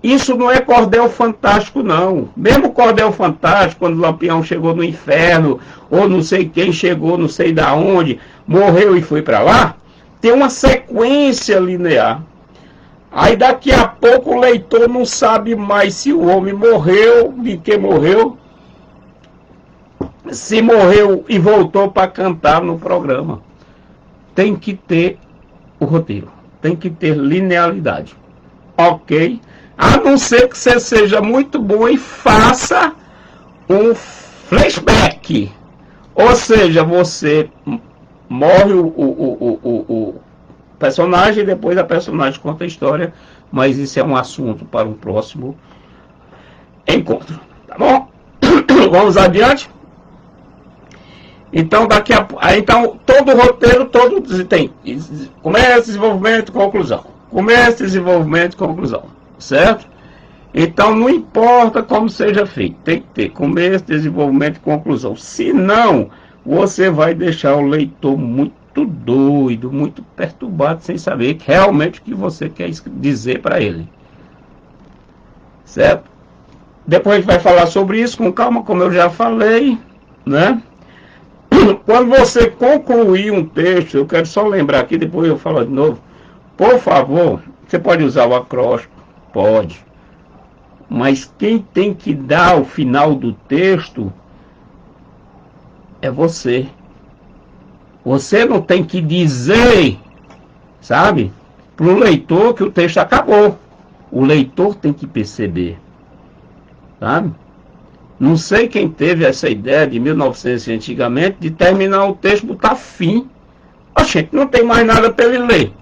Isso não é cordel fantástico, não. Mesmo cordel fantástico, quando o Lampião chegou no inferno, ou não sei quem chegou, não sei da onde, morreu e foi para lá, tem uma sequência linear. Aí daqui a pouco o leitor não sabe mais se o homem morreu, de que morreu, se morreu e voltou para cantar no programa. Tem que ter o roteiro, tem que ter linearidade. Ok? A não ser que você seja muito bom e faça um flashback. Ou seja, você morre o personagem e depois a personagem conta a história. Mas isso é um assunto para um próximo encontro. Tá bom? Vamos adiante? Então, então todo o roteiro todo tem começo, desenvolvimento, conclusão. Começo, desenvolvimento, conclusão. Certo? Então, não importa como seja feito, tem que ter começo, desenvolvimento e conclusão. Senão, você vai deixar o leitor muito doido, muito perturbado, sem saber realmente o que você quer dizer para ele. Certo? Depois a gente vai falar sobre isso com calma, como eu já falei, né? Quando você concluir um texto, eu quero só lembrar aqui, depois eu falo de novo, por favor, você pode usar o acróstico, pode, mas quem tem que dar o final do texto é você. Você não tem que dizer, sabe, para o leitor que o texto acabou. O leitor tem que perceber, sabe? Não sei quem teve essa ideia de 1900 antigamente de terminar o texto, botar fim. A gente não tem mais nada para ele ler.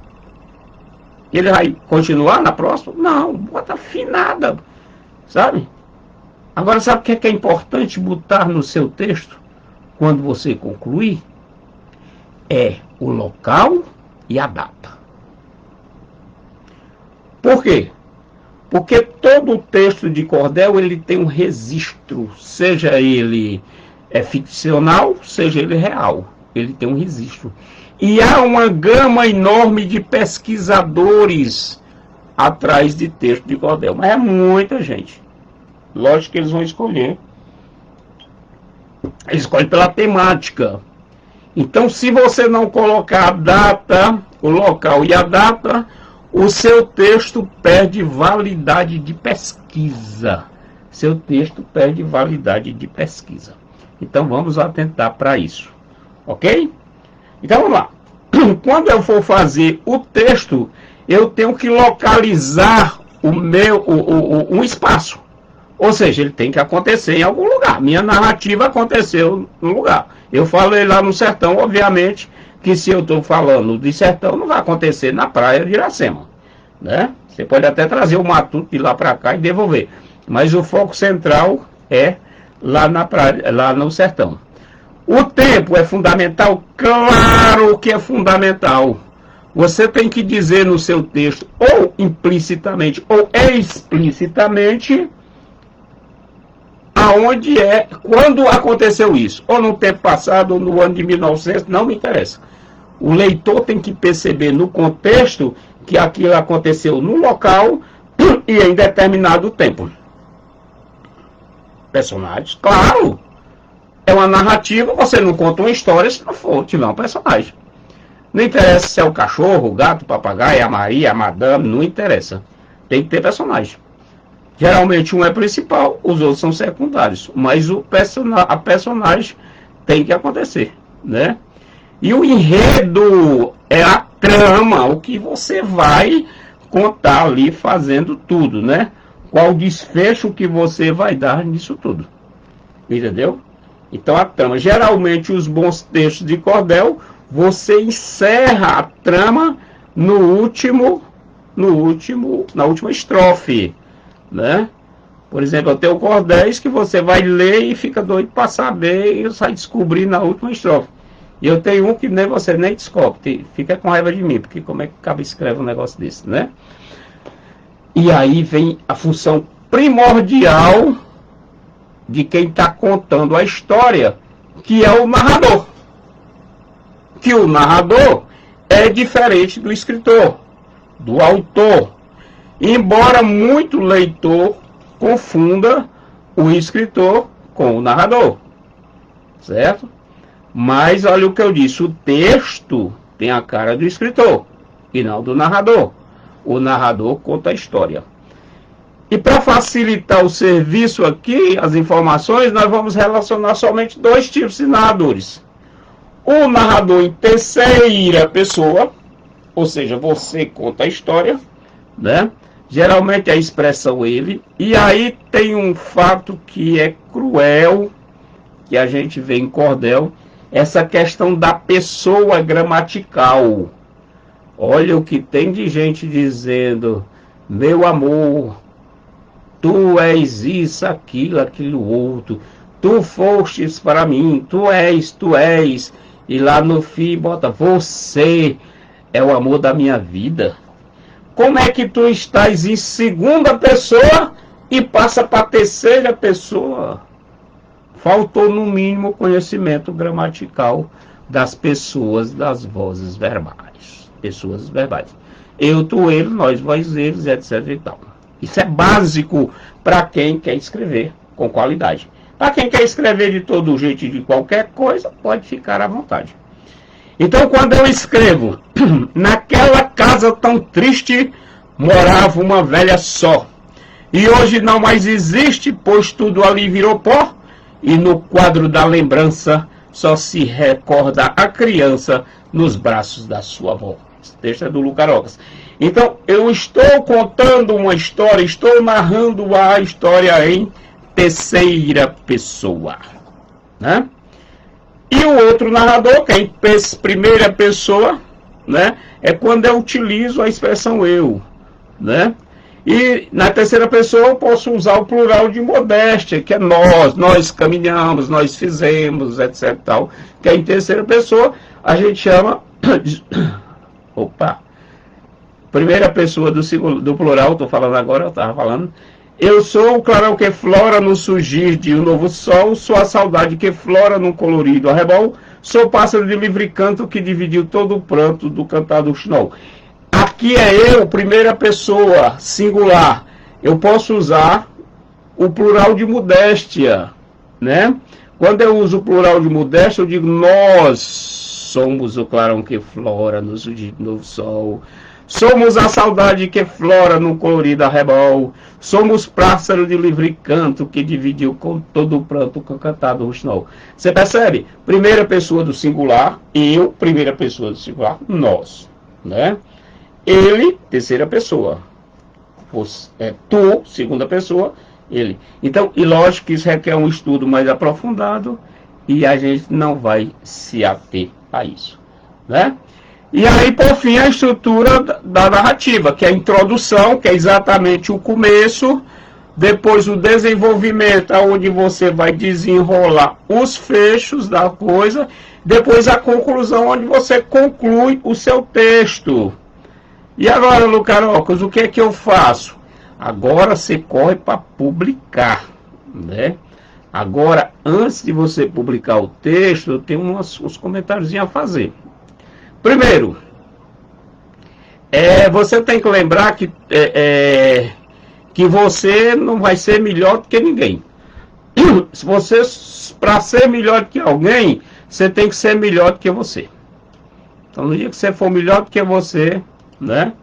Ele vai continuar na próxima? Não, bota fim nada, sabe? Agora, sabe o que é importante botar no seu texto quando você concluir? É o local e a data. Por quê? Porque todo o texto de cordel, ele tem um registro, seja ele ficcional, seja ele real, ele tem um registro. E há uma gama enorme de pesquisadores atrás de texto de cordel, mas é muita gente. Lógico que eles vão escolher. Eles escolhem pela temática. Então, se você não colocar a data, o local e a data, o seu texto perde validade de pesquisa. Seu texto perde validade de pesquisa. Então, vamos atentar para isso. Ok? Então, vamos lá. Quando eu for fazer o texto, eu tenho que localizar um espaço. Ou seja, ele tem que acontecer em algum lugar. Minha narrativa aconteceu no lugar. Eu falei lá no sertão, obviamente, que se eu estou falando de sertão, não vai acontecer na praia de Iracema, né? Você pode até trazer o matuto de lá para cá e devolver, mas o foco central é lá na praia, lá no sertão. O tempo é fundamental? Claro que é fundamental. Você tem que dizer no seu texto, ou implicitamente ou explicitamente, aonde é, quando aconteceu isso, ou no tempo passado, ou no ano de 1900, não me interessa. O leitor tem que perceber no contexto que aquilo aconteceu no local e em determinado tempo. Personagens, claro, é uma narrativa, você não conta uma história se não for tiver um personagem. Não interessa se é o cachorro, o gato, o papagaio, a Maria, a madame, não interessa. Tem que ter personagem. Geralmente um é principal, os outros são secundários, mas a personagem tem que acontecer, né? E o enredo é a trama, o que você vai contar ali fazendo tudo, né? Qual o desfecho que você vai dar nisso tudo, entendeu? Então a trama, geralmente os bons textos de cordel, você encerra a trama na última estrofe, né? Por exemplo, eu tenho cordéis que você vai ler e fica doido para saber e sai descobrir na última estrofe. E eu tenho um que nem você nem descobre, fica com raiva de mim, porque como é que acaba escreve um negócio desse, né? E aí vem a função primordial de quem está contando a história, que é o narrador. Que o narrador é diferente do escritor, do autor. Embora muito leitor confunda o escritor com o narrador, certo? Mas olha o que eu disse, o texto tem a cara do escritor e não do narrador. O narrador conta a história. E para facilitar o serviço aqui, as informações, nós vamos relacionar somente dois tipos de narradores. O narrador em terceira pessoa, ou seja, você conta a história, né? Geralmente a expressão ele. E aí tem um fato que é cruel, que a gente vê em cordel, essa questão da pessoa gramatical. Olha o que tem de gente dizendo, meu amor, tu és isso, aquilo outro, tu fostes para mim, tu és, e lá no fim bota, você é o amor da minha vida. Como é que tu estás em segunda pessoa e passa para terceira pessoa? Faltou no mínimo conhecimento gramatical das pessoas, das vozes verbais. Pessoas verbais. Eu, tu, ele, nós, vós, eles, etc e tal. Isso é básico para quem quer escrever com qualidade. Para quem quer escrever de todo jeito e de qualquer coisa, pode ficar à vontade. Então, quando eu escrevo, naquela casa tão triste, morava uma velha só. E hoje não mais existe, pois tudo ali virou pó. E no quadro da lembrança, só se recorda a criança nos braços da sua avó. Esse texto é do Lucarocas. Então, eu estou contando uma história, estou narrando a história em terceira pessoa, né? E o outro narrador, que é em primeira pessoa, né? É quando eu utilizo a expressão eu, né? E na terceira pessoa eu posso usar o plural de modéstia, que é nós caminhamos, nós fizemos, etc. Tal, que é em terceira pessoa, a gente chama primeira pessoa do plural, estou falando agora, eu estava falando. Eu sou o clarão que flora no surgir de um novo sol, sou a saudade que flora num colorido arrebol, sou o pássaro de livre canto que dividiu todo o pranto do cantar do chinol. Aqui é eu, primeira pessoa, singular. Eu posso usar o plural de modéstia, né? Quando eu uso o plural de modéstia, eu digo nós somos o clarão que flora no surgir de um novo sol. Somos a saudade que flora no colorido arrebol. Somos pássaro de livre canto que dividiu com todo o pranto com o cantar do roxinol. Você percebe? Primeira pessoa do singular, eu, primeira pessoa do singular, nós, né? Ele, terceira pessoa. Tu, segunda pessoa, ele. Então, e lógico que isso requer um estudo mais aprofundado e a gente não vai se ater a isso, né? E aí, por fim, a estrutura da narrativa, que é a introdução, que é exatamente o começo, depois o desenvolvimento, onde você vai desenrolar os fechos da coisa, depois a conclusão, onde você conclui o seu texto. E agora, Lucarocas, o que é que eu faço? Agora você corre para publicar, né? Agora, antes de você publicar o texto, eu tenho uns comentários a fazer. Primeiro, você tem que lembrar que você não vai ser melhor do que ninguém. Se você, para ser melhor do que alguém, você tem que ser melhor do que você. Então, no dia que você for melhor do que você, né,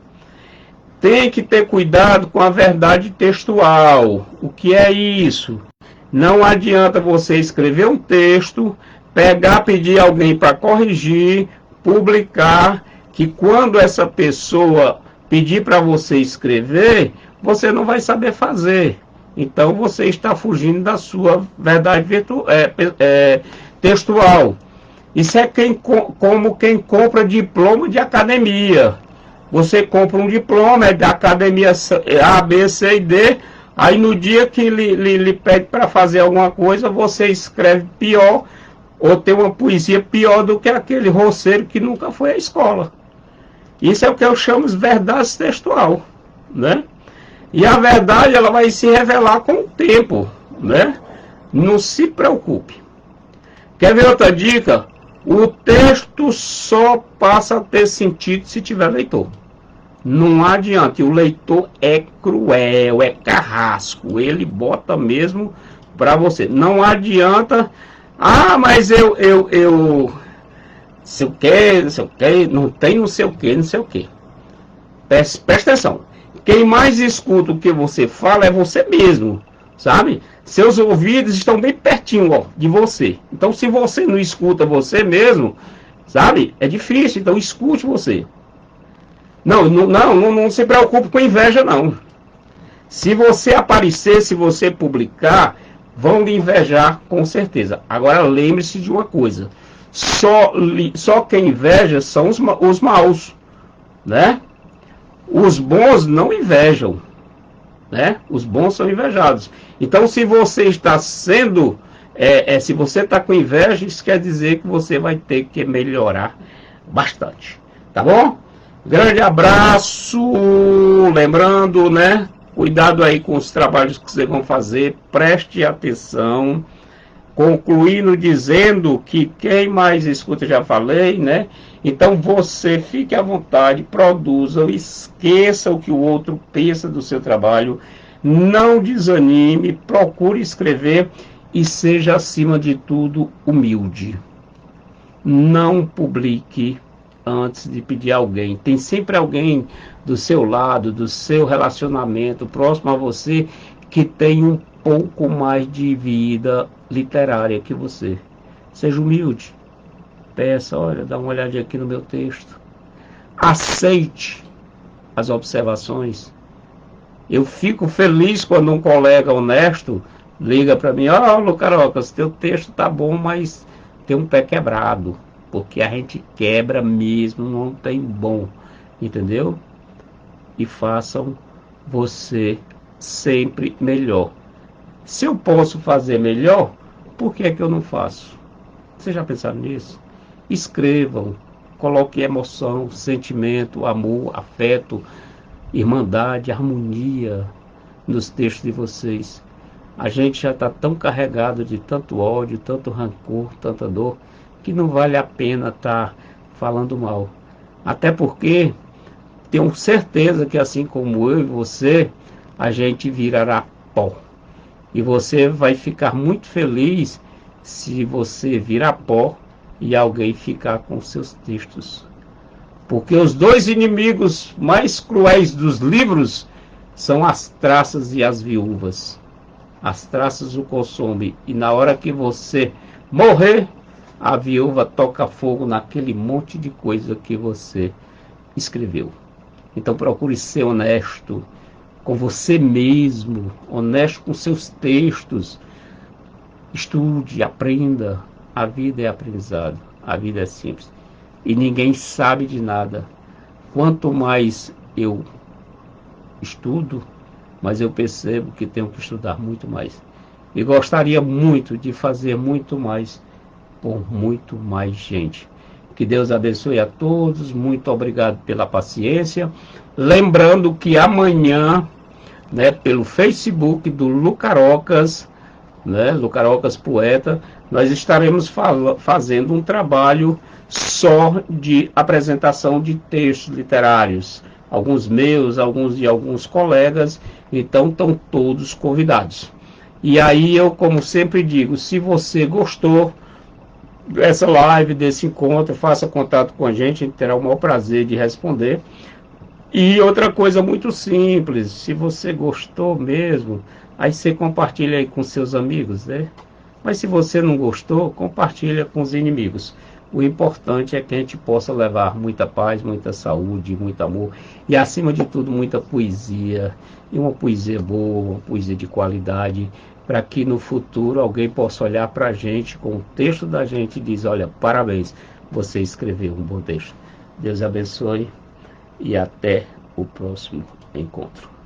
tem que ter cuidado com a verdade textual. O que é isso? Não adianta você escrever um texto, pedir alguém para corrigir, publicar, que quando essa pessoa pedir para você escrever, você não vai saber fazer. Então você está fugindo da sua verdade textual. Isso é como quem compra diploma de academia. Você compra um diploma da academia A, B, C e D, aí no dia que lhe pede para fazer alguma coisa, você escreve pior, ou tem uma poesia pior do que aquele roceiro que nunca foi à escola. Isso é o que eu chamo de verdade textual, né? E a verdade, ela vai se revelar com o tempo, né? Não se preocupe. Quer ver outra dica? O texto só passa a ter sentido se tiver leitor. Não adianta, o leitor é cruel, é carrasco, ele bota mesmo para você. Não adianta... mas sei o que, não tem não sei o que. Presta atenção. Quem mais escuta o que você fala é você mesmo, sabe? Seus ouvidos estão bem pertinho, ó, de você. Então, se você não escuta você mesmo, sabe? É difícil, então escute você. Não se preocupe com inveja, não. Se você aparecer, se você publicar, vão lhe invejar com certeza. Agora lembre-se de uma coisa, só quem inveja são os maus, né? Os bons não invejam, né? Os bons são invejados. Então, se você está sendo, se você está com inveja, isso quer dizer que você vai ter que melhorar bastante, tá bom? Grande abraço, lembrando, né? Cuidado aí com os trabalhos que vocês vão fazer, preste atenção. Concluindo dizendo que quem mais escuta, já falei, né? Então você fique à vontade, produza, esqueça o que o outro pensa do seu trabalho, não desanime, procure escrever e seja, acima de tudo, humilde. Não publique antes de pedir a alguém. Tem sempre alguém do seu lado, do seu relacionamento, próximo a você, que tem um pouco mais de vida literária que você. Seja humilde. Peça, olha, dá uma olhadinha aqui no meu texto. Aceite as observações. Eu fico feliz quando um colega honesto liga para mim, Lucarocas, teu texto tá bom, mas tem um pé quebrado. Porque a gente quebra mesmo, não tem bom. Entendeu? E façam você sempre melhor. Se eu posso fazer melhor, por que é que eu não faço? Vocês já pensaram nisso? Escrevam, coloquem emoção, sentimento, amor, afeto, irmandade, harmonia nos textos de vocês. A gente já está tão carregado de tanto ódio, tanto rancor, tanta dor, que não vale a pena estar falando mal. Até porque tenho certeza que assim como eu e você, a gente virará pó. E você vai ficar muito feliz se você virar pó e alguém ficar com seus textos. Porque os dois inimigos mais cruéis dos livros são as traças e as viúvas. As traças o consomem. E na hora que você morrer, a viúva toca fogo naquele monte de coisa que você escreveu. Então procure ser honesto com você mesmo, honesto com seus textos. Estude, aprenda. A vida é aprendizado, a vida é simples. E ninguém sabe de nada. Quanto mais eu estudo, mas eu percebo que tenho que estudar muito mais. E gostaria muito de fazer muito mais por muito mais gente. Que Deus abençoe a todos. Muito obrigado pela paciência. Lembrando que amanhã, né, pelo Facebook do Lucarocas, né, Lucarocas Poeta, nós estaremos fazendo um trabalho só de apresentação de textos literários. Alguns meus, alguns de alguns colegas, então estão todos convidados. E aí eu, como sempre digo, se você gostou dessa live, desse encontro, faça contato com a gente terá o maior prazer de responder. E outra coisa muito simples, se você gostou mesmo, aí você compartilha aí com seus amigos, né? Mas se você não gostou, compartilha com os inimigos. O importante é que a gente possa levar muita paz, muita saúde, muito amor e, acima de tudo, muita poesia. E uma poesia boa, uma poesia de qualidade, para que no futuro alguém possa olhar para a gente com o texto da gente e dizer, olha, parabéns, você escreveu um bom texto. Deus abençoe e até o próximo encontro.